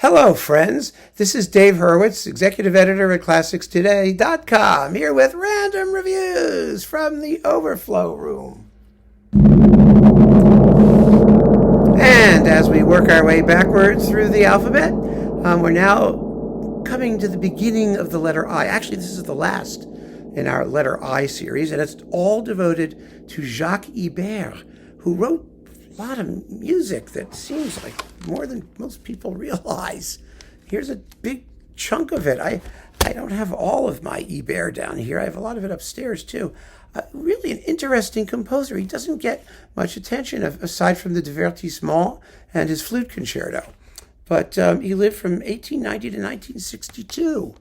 Hello, friends. This is Dave Hurwitz, executive editor at ClassicsToday.com, here with random reviews from the Overflow room. And as we work our way backwards through the alphabet, we're now coming to the beginning of the letter I. Actually, this is the last in our letter I series, and it's all devoted to Jacques Ibert, who wrote a lot of music that seems like more than most people realize. Here's a big chunk of it. I don't have all of my Ibert down here. I have a lot of it upstairs too. Really an interesting composer. He doesn't get much attention aside from the Divertissement and his flute concerto. But he lived from 1890 to 1962.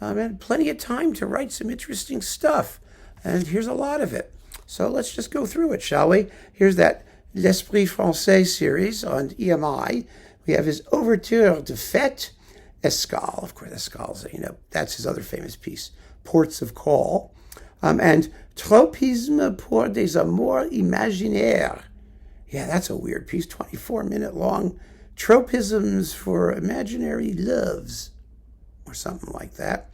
Had plenty of time to write some interesting stuff. And here's a lot of it. So let's just go through it, shall we? Here's that L'Esprit Français series on EMI. We have his Ouverture de Fête, Escale. Of course, Escale's, that's his other famous piece, Ports of Call. And Tropisme pour des amours imaginaires. Yeah, that's a weird piece, 24-minute long. Tropisms for imaginary loves, or something like that.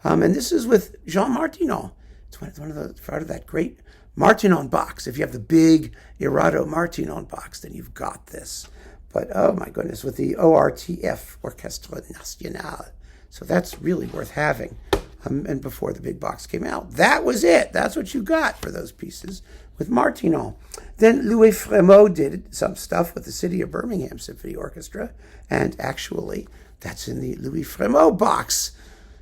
And this is with Jean Martinon. It's part of that great Martinon box. If you have the big Irado Martinon box, then you've got this. But oh my goodness, with the ORTF, Orchestral National. So that's really worth having. And before the big box came out, that was it. That's what you got for those pieces with Martinon. Then Louis Frémaux did some stuff with the City of Birmingham Symphony Orchestra, and actually, that's in the Louis Frémaux box.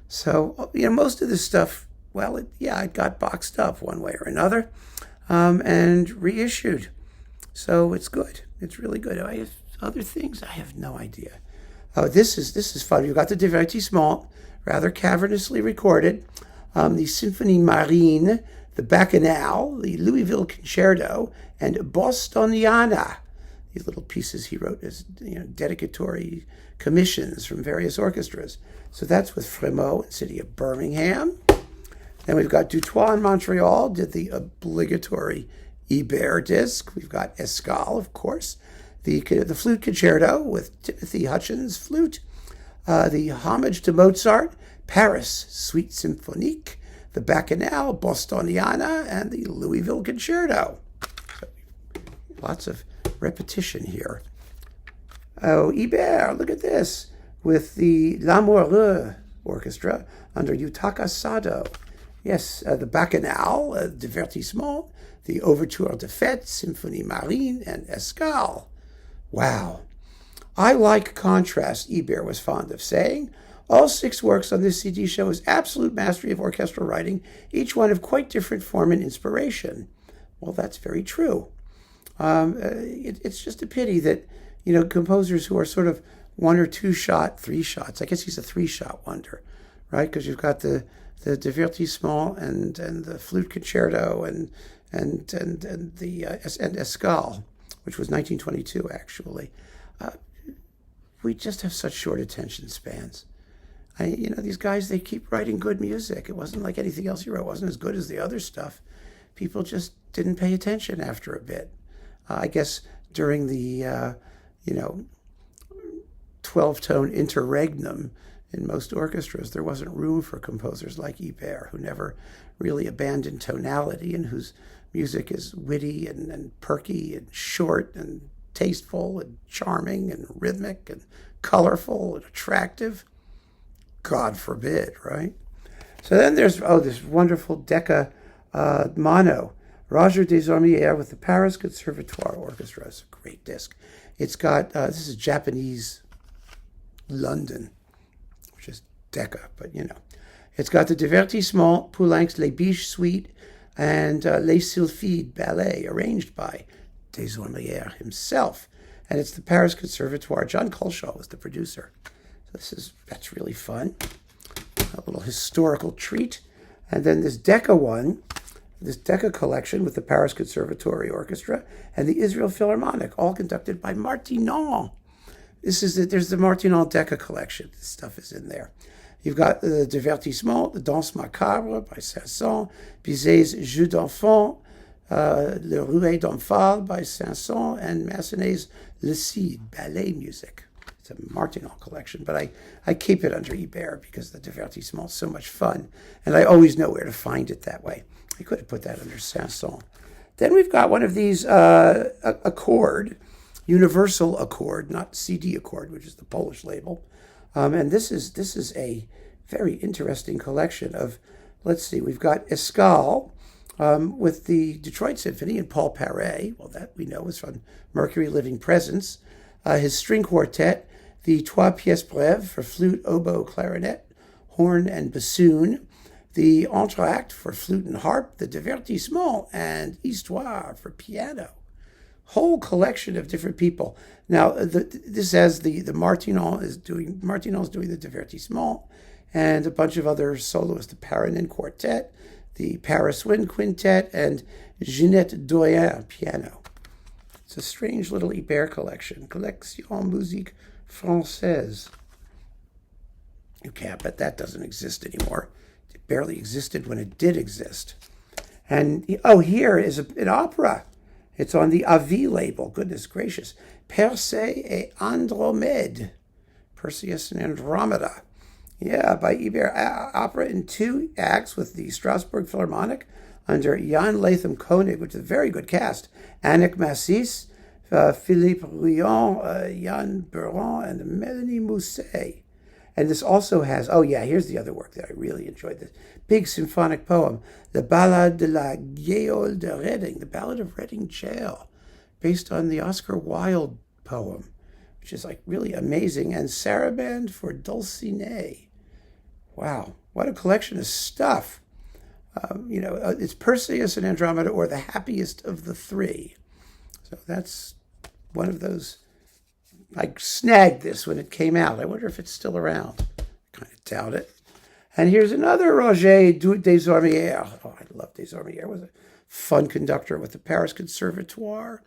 So, most of this stuff, well, it got boxed up one way or another, and reissued. So it's good. It's really good. I have other things, I have no idea. Oh, this is fun. You've got the Divertissement, rather cavernously recorded, the Symphonie Marine, the Bacchanal, the Louisville Concerto, and Bostoniana. These little pieces he wrote as dedicatory commissions from various orchestras. So that's with Frémaux and City of Birmingham. Then we've got Dutoit in Montreal, did the obligatory Ibert disc. We've got Escale, of course. The Flute Concerto with Timothy Hutchins' flute. The Homage to Mozart, Paris Suite Symphonique, the Bacchanal, Bostoniana, and the Louisville Concerto. So, lots of repetition here. Oh, Ibert, look at this, with the L'Amoureux Orchestra under Yutaka Sado. Yes, the Bacchanal, Divertissement, the Ouverture de Fête, Symphonie Marine, and Escale. Wow. I like contrast, Ibert was fond of saying. All 6 works on this CD show his absolute mastery of orchestral writing, each one of quite different form and inspiration. Well, that's very true. It's just a pity that, composers who are sort of 1 or 2 shot, 3 shots. I guess he's a 3-shot wonder, right? Because you've got the Divertissement and the Flute Concerto and Escale, which was 1922 actually. We just have such short attention spans. These guys, they keep writing good music. It wasn't like anything else he wrote. It wasn't as good as the other stuff. People just didn't pay attention after a bit. I guess during the, 12-tone interregnum in most orchestras, there wasn't room for composers like Ibert, who never really abandoned tonality and whose music is witty and perky and short and tasteful and charming and rhythmic and colorful and attractive. God forbid, right? So then there's, this wonderful Decca mono, Roger Desormières with the Paris Conservatoire Orchestra. It's a great disc. It's got, this is Japanese London, which is Decca, but It's got the Divertissement, Poulenc's Les Biches Suite, and Les Sylphides Ballet, arranged by Desormières himself. And it's the Paris Conservatoire. John Culshaw was the producer. So that's really fun. A little historical treat. And then this Decca one, this Decca collection with the Paris Conservatory Orchestra and the Israel Philharmonic, all conducted by Martinon. There's the Martinon Decca collection. This stuff is in there. You've got the Divertissement, the Danse Macabre by Saint-Saëns, Bizet's Jeux d'Enfants, Le Rouet d'Omphale by Saint-Saëns, and Massenet's Le Cid, ballet music. It's a Martinal collection, but I keep it under Ibert because the divertissement is so much fun, and I always know where to find it that way. I could have put that under Sanson. Then we've got one of these accord, universal accord, not CD accord, which is the Polish label. And this is a very interesting collection of, let's see, we've got Escale with the Detroit Symphony and Paul Paré. Well, that we know is from Mercury Living Presence. His string quartet, the Trois Pièces Brèves for flute, oboe, clarinet, horn, and bassoon. The entr'acte for flute and harp, the divertissement, and histoire for piano. Whole collection of different people. Now, this has the Martinal is doing the divertissement, and a bunch of other soloists, the Paranin Quartet, the Paris Wind Quintet, and Ginette Doyen piano. It's a strange little Ibert collection. Collection Musique Française. Okay, I bet that doesn't exist anymore. It barely existed when it did exist. And, here is an opera. It's on the Avis label. Goodness gracious. Persée et Andromède. Perseus and Andromeda. Yeah, by Ibert. Opera in 2 acts with the Strasbourg Philharmonic under Jan Latham Koenig, which is a very good cast. Annick Massis, Philippe Rion, Jan Beron, and Melanie Mousset. And this also has, here's the other work that I really enjoyed. This big symphonic poem, the Ballade de la Geôle de Reading, the Ballad of Reading Jail, based on the Oscar Wilde poem, which is like really amazing. And Sarabande for Dulcinea. Wow, what a collection of stuff. It's Perseus and Andromeda, or the happiest of the 3. So that's one of those. I snagged this when it came out. I wonder if it's still around. I kind of doubt it. And here's another Roger Desormières. Oh, I love Desormières. Was a fun conductor with the Paris Conservatoire.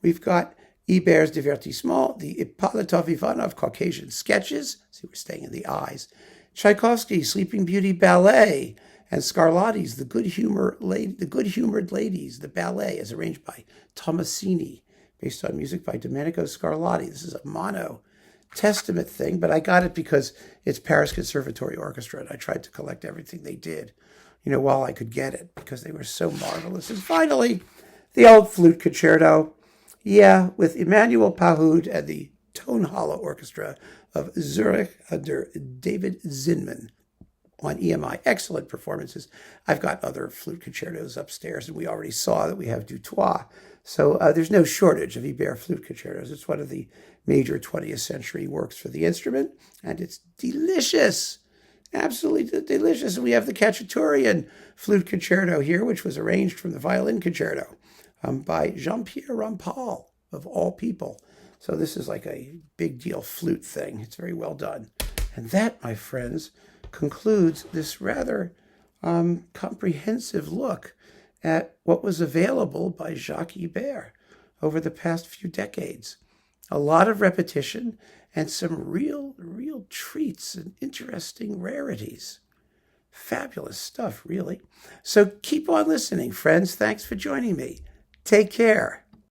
We've got Ibert's Divertissement, the Ippolitov Ivanov Caucasian Sketches. See, we're staying in the eyes. Tchaikovsky's Sleeping Beauty Ballet, and Scarlatti's The Good-Humored Ladies, the ballet, as arranged by Tomasini, based on music by Domenico Scarlatti. This is a mono testament thing, but I got it because it's Paris Conservatory Orchestra, and I tried to collect everything they did, while I could get it, because they were so marvelous. And finally, the old flute concerto, with Emmanuel Pahud and the Tonhalle Orchestra of Zurich under David Zinman on EMI. Excellent performances. I've got other flute concertos upstairs, and we already saw that we have Dutoit. So there's no shortage of Ibert flute concertos. It's one of the major 20th century works for the instrument, and it's delicious. Absolutely delicious. And we have the Cacciatorian flute concerto here, which was arranged from the violin concerto by Jean-Pierre Rampal, of all people. So this is like a big deal flute thing. It's very well done. And that, my friends, concludes this rather comprehensive look at what was available by Jacques Ibert over the past few decades. A lot of repetition and some real treats and interesting rarities. Fabulous stuff, really. So keep on listening, friends. Thanks for joining me. Take care.